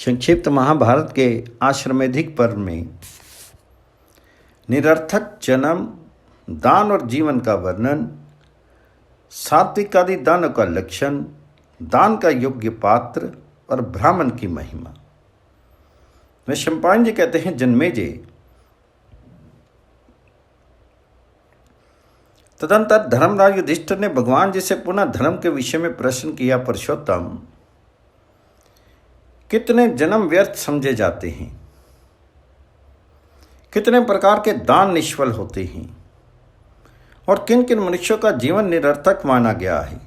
संक्षिप्त महाभारत के आश्रमेधिक पर्व में निरर्थक जन्म, दान और जीवन का वर्णन, सात्विक आदि दानों का लक्षण, दान का योग्य पात्र और ब्राह्मण की महिमा। वे शंपायन जी कहते हैं, जन्मेजय, तदंतर धर्मराज युधिष्ठिर ने भगवान जी से पुनः धर्म के विषय में प्रश्न किया, पुरुषोत्तम, कितने जन्म व्यर्थ समझे जाते हैं, कितने प्रकार के दान निष्फल होते हैं और किन किन मनुष्यों का जीवन निरर्थक माना गया है।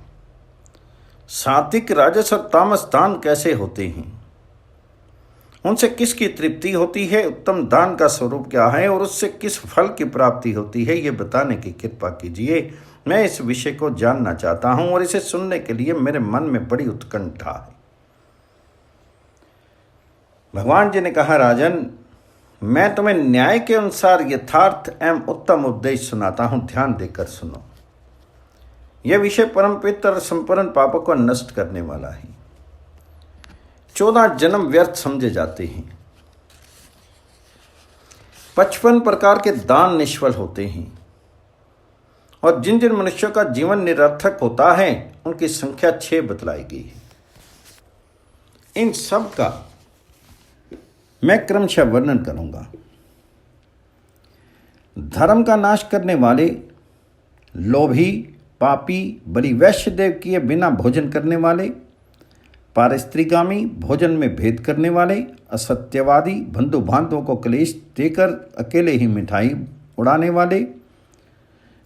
सात्विक, राजस और तामस दान कैसे होते हैं, उनसे किसकी तृप्ति होती है, उत्तम दान का स्वरूप क्या है और उससे किस फल की प्राप्ति होती है, ये बताने की कृपा कीजिए। मैं इस विषय को जानना चाहता हूं और इसे सुनने के लिए मेरे मन में बड़ी उत्कंठा है। भगवान जी ने कहा, राजन, मैं तुम्हें न्याय के अनुसार यथार्थ एवं उत्तम उपदेश सुनाता हूं, ध्यान देकर सुनो। यह विषय परम पवित्र और संपूर्ण पापों को नष्ट करने वाला है। 14 जन्म व्यर्थ समझे जाते हैं, 55 प्रकार के दान निष्फल होते हैं और जिन जिन मनुष्यों का जीवन निरर्थक होता है उनकी संख्या 6 बतलाई गई है। इन सब का मैं क्रमशः वर्णन करूंगा। धर्म का नाश करने वाले, लोभी, पापी, बलि वैश्यदेव किए बिना भोजन करने वाले, पारस्त्रीगामी, भोजन में भेद करने वाले, असत्यवादी, बंधु बांधवों को क्लेश देकर अकेले ही मिठाई उड़ाने वाले,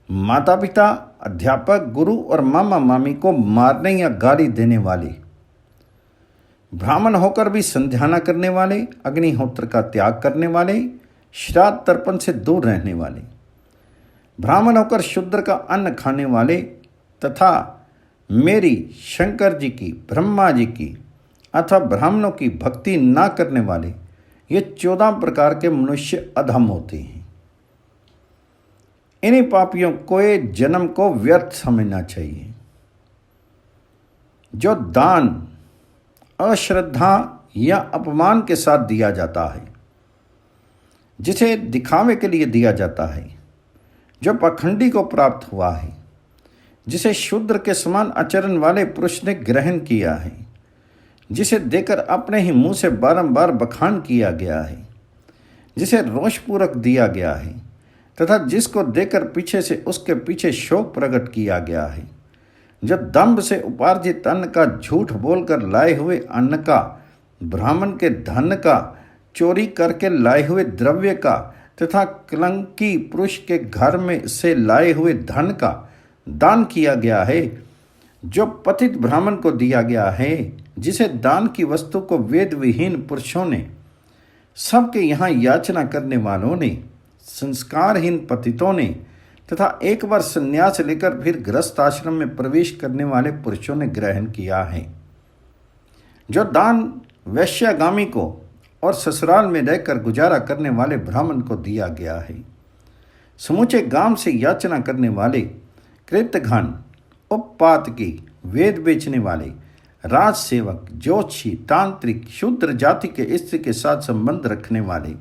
माता पिता, अध्यापक, गुरु और मामा मामी को मारने या गाली देने वाले, ब्राह्मण होकर भी संध्या न करने वाले, अग्निहोत्र का त्याग करने वाले, श्राद्ध तर्पण से दूर रहने वाले, ब्राह्मण होकर शूद्र का अन्न खाने वाले तथा मेरी, शंकर जी की, ब्रह्मा जी की अथवा ब्राह्मणों की भक्ति ना करने वाले, ये 14 प्रकार के मनुष्य अधम होते हैं। इन्हीं पापियों को जन्म को व्यर्थ समझना चाहिए। जो दान अश्रद्धा या अपमान के साथ दिया जाता है, जिसे दिखावे के लिए दिया जाता है, जो पाखंडी को प्राप्त हुआ है, जिसे शूद्र के समान आचरण वाले पुरुष ने ग्रहण किया है, जिसे देकर अपने ही मुंह से बारंबार बखान किया गया है, जिसे रोषपूर्वक दिया गया है तथा जिसको देकर पीछे से उसके पीछे शोक प्रकट किया गया है, जो दंभ से उपार्जित अन्न का झूठ बोलकर लाए हुए अन्न का, ब्राह्मण के धन का, चोरी करके लाए हुए द्रव्य का तथा कलंकी पुरुष के घर में से लाए हुए धन का दान किया गया है, जो पतित ब्राह्मण को दिया गया है, जिसे दान की वस्तु को वेद विहीन पुरुषों ने, सबके यहाँ याचना करने वालों ने, संस्कारहीन पतितों ने तथा एक बार संन्यास लेकर फिर गृहस्थ आश्रम में प्रवेश करने वाले पुरुषों ने ग्रहण किया है, जो दान वैश्यागामी को और ससुराल में रहकर गुजारा करने वाले ब्राह्मण को दिया गया है, समूचे गांव से याचना करने वाले, कृतघन, उपपातकी, वेद बेचने वाले, राज सेवक, ज्योतिषी, तांत्रिक, शूद्र जाति के स्त्री के साथ संबंध रखने वाले,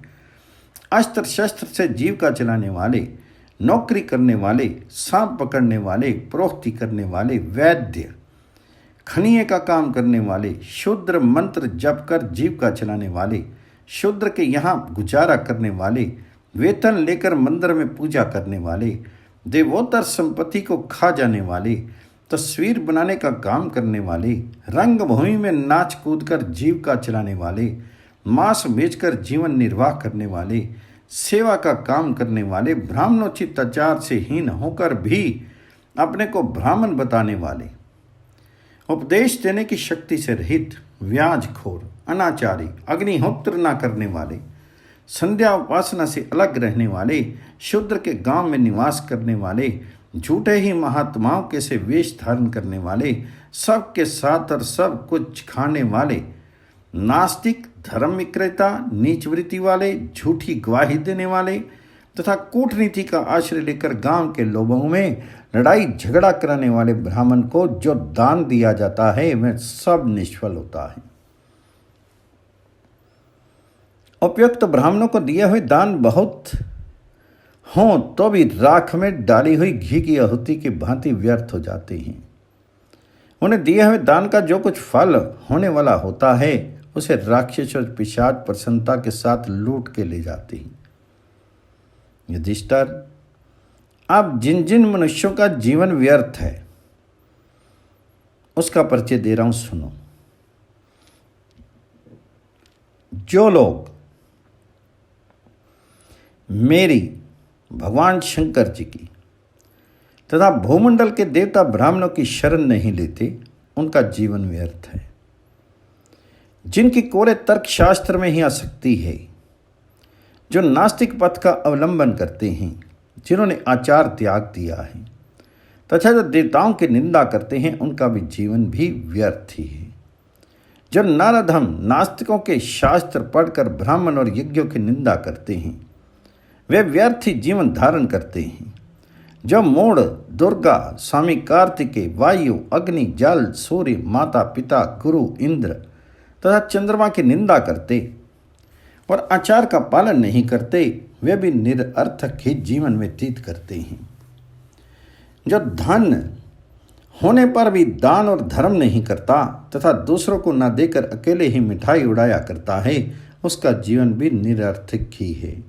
अस्त्र शस्त्र से जीविका चलाने वाले, नौकरी करने वाले, सांप पकड़ने वाले, प्रोक्ति करने वाले, वैद्य, खनिये का काम करने वाले, शूद्र मंत्र जप कर जीविका चलाने वाले, शूद्र के यहाँ गुजारा करने वाले, वेतन लेकर मंदिर में पूजा करने वाले, देवोत्तर संपत्ति को खा जाने वाले, तस्वीर बनाने का काम करने वाले, रंगभूमि में नाच कूद कर जीविका चलाने वाले, मांस बेचकर जीवन निर्वाह करने वाले, सेवा का काम करने वाले, ब्राह्मणोचित आचार से हीन होकर भी अपने को ब्राह्मण बताने वाले, उपदेश देने की शक्ति से रहित, व्याजखोर, अनाचारी, अग्निहोत्र न करने वाले, संध्या उपासना से अलग रहने वाले, शूद्र के गांव में निवास करने वाले, झूठे ही महात्माओं के से वेश धारण करने वाले, सबके साथ और सब कुछ खाने वाले, नास्तिक, धर्म विक्रेता, नीच वृत्ति वाले, झूठी गवाही देने वाले तथा कूटनीति का आश्रय लेकर गांव के लोगों में लड़ाई झगड़ा कराने वाले ब्राह्मण को जो दान दिया जाता है वह सब निष्फल होता है। उपयुक्त ब्राह्मणों को दिए हुए दान बहुत हों तो भी राख में डाली हुई घी की आहुति की भांति व्यर्थ हो जाते हैं। उन्हें दिए हुए दान का जो कुछ फल होने वाला होता है उसे राक्षस और पिशाच प्रसन्नता के साथ लूट के ले जाते हैं। युधिष्ठिर, अब जिन जिन मनुष्यों का जीवन व्यर्थ है उसका परिचय दे रहा हूं, सुनो। जो लोग मेरी, भगवान शंकर जी की तथा भूमंडल के देवता ब्राह्मणों की शरण नहीं लेते उनका जीवन व्यर्थ है। जिनकी कोरे तर्क शास्त्र में ही आसक्ति है, जो नास्तिक पथ का अवलंबन करते हैं, जिन्होंने आचार त्याग दिया है तथा जो देवताओं की निंदा करते हैं, उनका भी जीवन भी व्यर्थ ही है। जो नराधम नास्तिकों के शास्त्र पढ़कर ब्राह्मण और यज्ञों की निंदा करते हैं, वे व्यर्थ ही जीवन धारण करते हैं। जो मूढ़ दुर्गा, स्वामी कार्तिकेय, वायु, अग्नि, जल, सूर्य, माता पिता, गुरु, इंद्र तथा चंद्रमा की निंदा करते और आचार का पालन नहीं करते, वे भी निरर्थक ही जीवन व्यतीत करते हैं। जो धन होने पर भी दान और धर्म नहीं करता तथा दूसरों को न देकर अकेले ही मिठाई उड़ाया करता है, उसका जीवन भी निरर्थक ही है।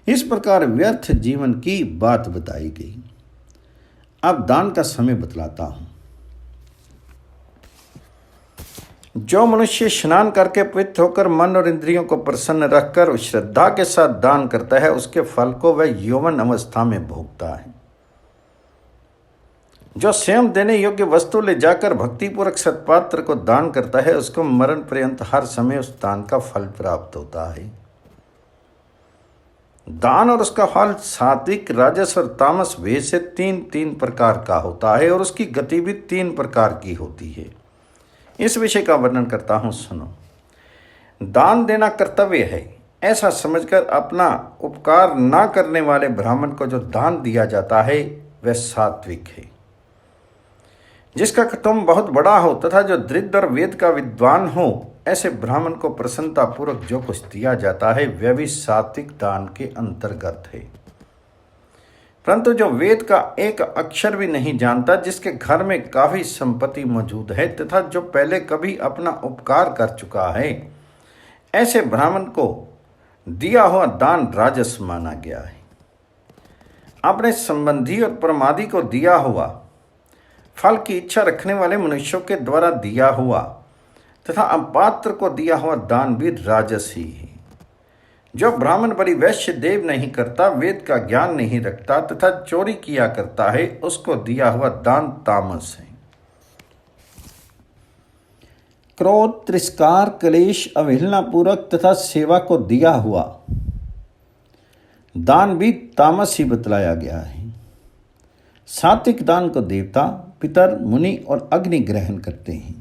इस प्रकार व्यर्थ जीवन की बात बताई गई। अब दान का समय बतलाता हूं। जो मनुष्य स्नान करके पवित्र होकर मन और इंद्रियों को प्रसन्न रखकर श्रद्धा के साथ दान करता है, उसके फल को वह यौवन अवस्था में भोगता है। जो स्वयं देने योग्य वस्तु ले जाकर भक्तिपूर्वक सत्पात्र को दान करता है, उसको मरण पर्यंत हर समय उस दान का फल प्राप्त होता है। दान और उसका फल सात्विक, राजस और तामस भेद से तीन प्रकार का होता है और उसकी गति भी 3 प्रकार की होती है। इस विषय का वर्णन करता हूं, सुनो। दान देना कर्तव्य है ऐसा समझकर अपना उपकार न करने वाले ब्राह्मण को जो दान दिया जाता है वह सात्विक है। जिसका कुटुंब बहुत बड़ा हो तथा जो दृढ़ और वेद का विद्वान हो, ऐसे ब्राह्मण को प्रसन्नता पूर्वक जो कुछ दिया जाता है वह भी सात्विक दान के अंतर्गत है। परंतु जो वेद का एक अक्षर भी नहीं जानता, जिसके घर में काफी संपत्ति मौजूद है तथा जो पहले कभी अपना उपकार कर चुका है, ऐसे ब्राह्मण को दिया हुआ दान राजस माना गया है। अपने संबंधी और परमादि को दिया हुआ फल की इच्छा रखने वाले मनुष्यों के द्वारा दिया हुआ तथा अपात्र को दिया हुआ दान भी राजस ही है। जो ब्राह्मण बड़ी वैश्य देव नहीं करता, वेद का ज्ञान नहीं रखता तथा चोरी किया करता है, उसको दिया हुआ दान तामस है। क्रोध, तिरस्कार, क्लेश, अवहेलना पूर्वक तथा सेवा को दिया हुआ दान भी तामस ही बतलाया गया है। सात्विक दान को देवता, पितर, मुनि और अग्नि ग्रहण करते हैं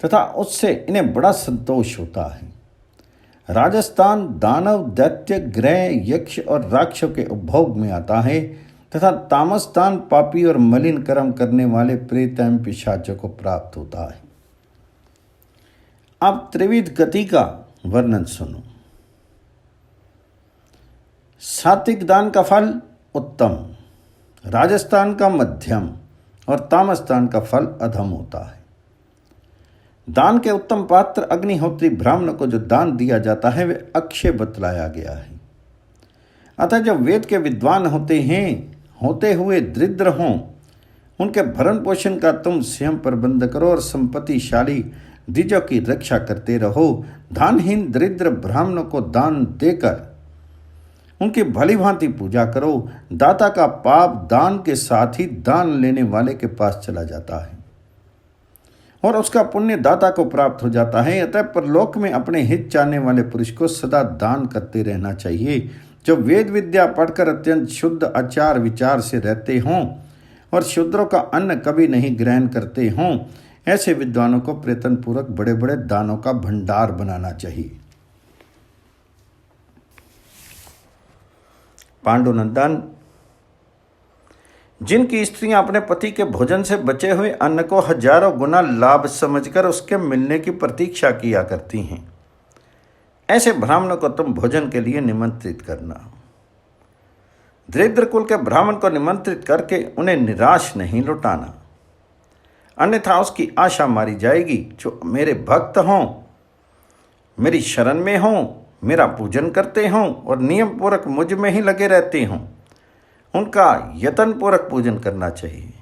तथा उससे इन्हें बड़ा संतोष होता है। राजस्थान दानव, दैत्य, ग्रह, यक्ष और राक्षसों के उपभोग में आता है तथा तामसदान पापी और मलिन कर्म करने वाले प्रेत एवं पिशाचों को प्राप्त होता है। अब त्रिविध गति का वर्णन सुनो। सात्विक दान का फल उत्तम, राजस्थान का मध्यम और तामसदान का फल अधम होता है। दान के उत्तम पात्र अग्निहोत्री ब्राह्मण को जो दान दिया जाता है वे अक्षय बतलाया गया है। अतः जो वेद के विद्वान होते हुए दरिद्र हों, उनके भरण पोषण का तुम स्वयं प्रबंध करो और संपत्तिशाली द्विजों की रक्षा करते रहो। दानहीन दरिद्र ब्राह्मणों को दान देकर उनकी भली भांति पूजा करो। दाता का पाप दान के साथ ही दान लेने वाले के पास चला जाता है और उसका पुण्य दाता को प्राप्त हो जाता है। अतः परलोक में अपने हित चाहने वाले पुरुष को सदा दान करते रहना चाहिए। जो वेद विद्या पढ़कर अत्यंत शुद्ध आचार विचार से रहते हों और शूद्रों का अन्न कभी नहीं ग्रहण करते हों, ऐसे विद्वानों को प्रयत्न पूर्वक बड़े बड़े दानों का भंडार बनाना चाहिए। पांडुनंदन, जिनकी स्त्रियां अपने पति के भोजन से बचे हुए अन्न को हजारों गुना लाभ समझकर उसके मिलने की प्रतीक्षा किया करती हैं, ऐसे ब्राह्मणों को तुम भोजन के लिए निमंत्रित करना। दरिद्र कुल के ब्राह्मण को निमंत्रित करके उन्हें निराश नहीं लौटाना, अन्यथा उसकी आशा मारी जाएगी। जो मेरे भक्त हों, मेरी शरण में हों, मेरा पूजन करते हों और नियम पूर्वक मुझ में ही लगे रहते हों, उनका यत्न पूर्वक पूजन करना चाहिए।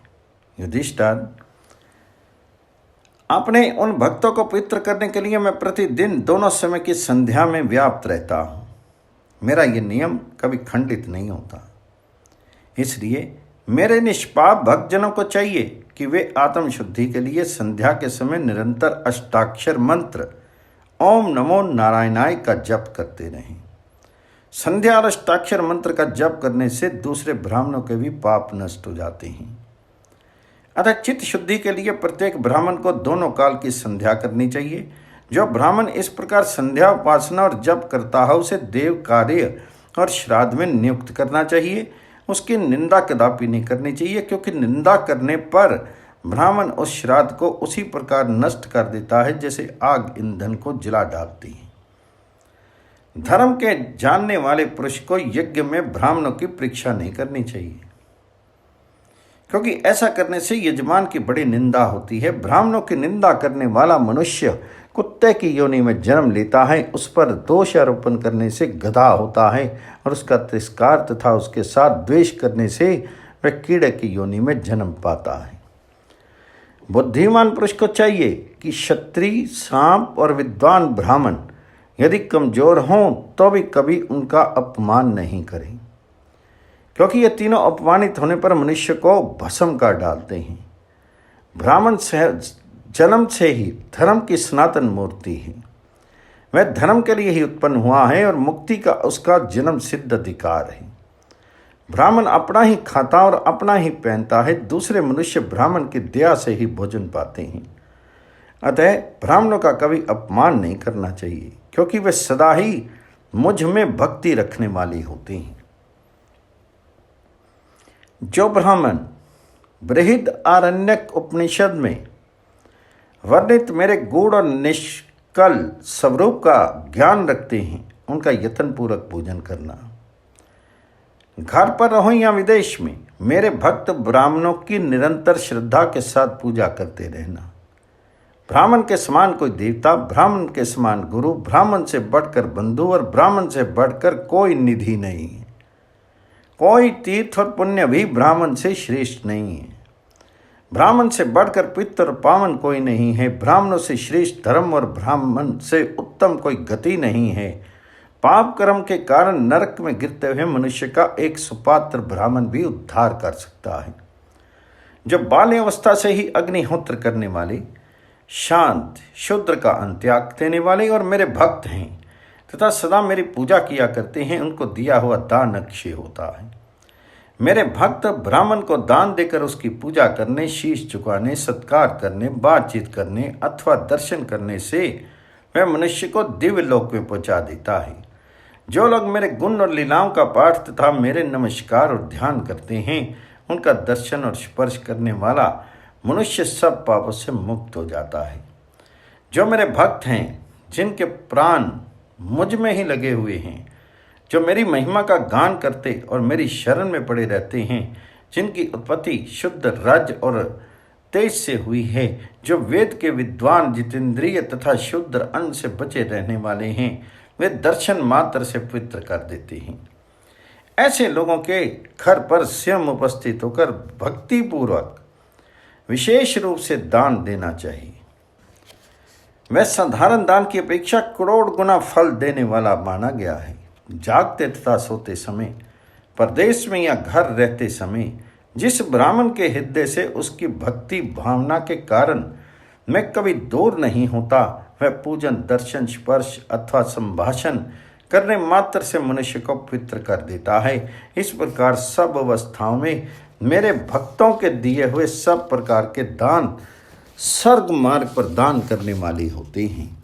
युधिष्ठिर, अपने उन भक्तों को पवित्र करने के लिए मैं प्रतिदिन दोनों समय की संध्या में व्याप्त रहता हूँ। मेरा ये नियम कभी खंडित नहीं होता। इसलिए मेरे निष्पाप भक्तजनों को चाहिए कि वे आत्मशुद्धि के लिए संध्या के समय निरंतर अष्टाक्षर मंत्र ओम नमो नारायणाय का जप करते रहें। संध्या और अष्टाक्षर मंत्र का जप करने से दूसरे ब्राह्मणों के भी पाप नष्ट हो जाते हैं। अतः चित्त शुद्धि के लिए प्रत्येक ब्राह्मण को दोनों काल की संध्या करनी चाहिए। जो ब्राह्मण इस प्रकार संध्या, उपासना और जप करता है उसे देव कार्य और श्राद्ध में नियुक्त करना चाहिए। उसकी निंदा कदापि नहीं करनी चाहिए, क्योंकि निंदा करने पर ब्राह्मण उस श्राद्ध को उसी प्रकार नष्ट कर देता है जैसे आग ईंधन को जला डालती है। धर्म के जानने वाले पुरुष को यज्ञ में ब्राह्मणों की परीक्षा नहीं करनी चाहिए, क्योंकि ऐसा करने से यजमान की बड़ी निंदा होती है। ब्राह्मणों की निंदा करने वाला मनुष्य कुत्ते की योनि में जन्म लेता है, उस पर दोष आरोपण करने से गधा होता है और उसका तिरस्कार तथा उसके साथ द्वेष करने से वह कीड़े की योनि में जन्म पाता है। बुद्धिमान पुरुष को चाहिए कि क्षत्रिय, सांप और विद्वान ब्राह्मण यदि कमजोर हों तो भी कभी उनका अपमान नहीं करें, क्योंकि ये तीनों अपमानित होने पर मनुष्य को भस्म कर डालते हैं। ब्राह्मण जन्म से ही धर्म की सनातन मूर्ति है। वह धर्म के लिए ही उत्पन्न हुआ है और मुक्ति का उसका जन्म सिद्ध अधिकार है। ब्राह्मण अपना ही खाता और अपना ही पहनता है, दूसरे मनुष्य ब्राह्मण की दया से ही भोजन पाते हैं। अतः ब्राह्मणों का कभी अपमान नहीं करना चाहिए, क्योंकि वे सदा ही मुझ में भक्ति रखने वाले होते हैं। जो ब्राह्मण बृहदारण्यक उपनिषद में वर्णित मेरे गूढ़ और निष्कल स्वरूप का ज्ञान रखते हैं, उनका यत्नपूर्वक पूजन करना। घर पर रहो या विदेश में, मेरे भक्त ब्राह्मणों की निरंतर श्रद्धा के साथ पूजा करते रहना। ब्राह्मण के समान कोई देवता, ब्राह्मण के समान गुरु, ब्राह्मण से बढ़कर बंधु और ब्राह्मण से बढ़कर कोई निधि नहीं है। कोई तीर्थ और पुण्य भी ब्राह्मण से श्रेष्ठ नहीं है। ब्राह्मण से बढ़कर पितर और पावन कोई नहीं है। ब्राह्मणों से श्रेष्ठ धर्म और ब्राह्मण से उत्तम कोई गति नहीं है। पाप कर्म के कारण नरक में गिरते हुए मनुष्य का एक सुपात्र ब्राह्मण भी उद्धार कर सकता है। जो बाल्यावस्था से ही अग्निहोत्र करने वाले, शांत, शूद्र का अंत्याग देने वाले और मेरे भक्त हैं तथा सदा मेरी पूजा किया करते हैं, उनको दिया हुआ दान अक्षय होता है। मेरे भक्त ब्राह्मण को दान देकर उसकी पूजा करने, शीश झुकाने, सत्कार करने, बातचीत करने अथवा दर्शन करने से वह मनुष्य को दिव्य लोक में पहुंचा देता है। जो लोग मेरे गुण और लीलाओं का पाठ तथा मेरे नमस्कार और ध्यान करते हैं, उनका दर्शन और स्पर्श करने वाला मनुष्य सब पापों से मुक्त हो जाता है। जो मेरे भक्त हैं, जिनके प्राण मुझ में ही लगे हुए हैं, जो मेरी महिमा का गान करते और मेरी शरण में पड़े रहते हैं, जिनकी उत्पत्ति शुद्ध रज और तेज से हुई है, जो वेद के विद्वान, जितेंद्रिय तथा शुद्ध अन्न से बचे रहने वाले हैं, वे दर्शन मात्र से पवित्र कर देते हैं। ऐसे लोगों के घर पर स्वयं उपस्थित होकर भक्ति पूर्वक विशेष रूप से दान देना चाहिए। वह साधारण दान की अपेक्षा करोड़ गुना फल देने वाला माना गया है। जागते तथा सोते समय, परदेश में या घर रहते समय, जिस ब्राह्मण के हृदय से उसकी भक्ति भावना के कारण मैं कभी दूर नहीं होता, वह पूजन, दर्शन, स्पर्श अथवा संभाषण करने मात्र से मनुष्य को पवित्र कर देता है। इस प्रकार सब अवस्थाओं में मेरे भक्तों के दिए हुए सब प्रकार के दान स्वर्ग मार्ग पर दान करने वाले होते हैं।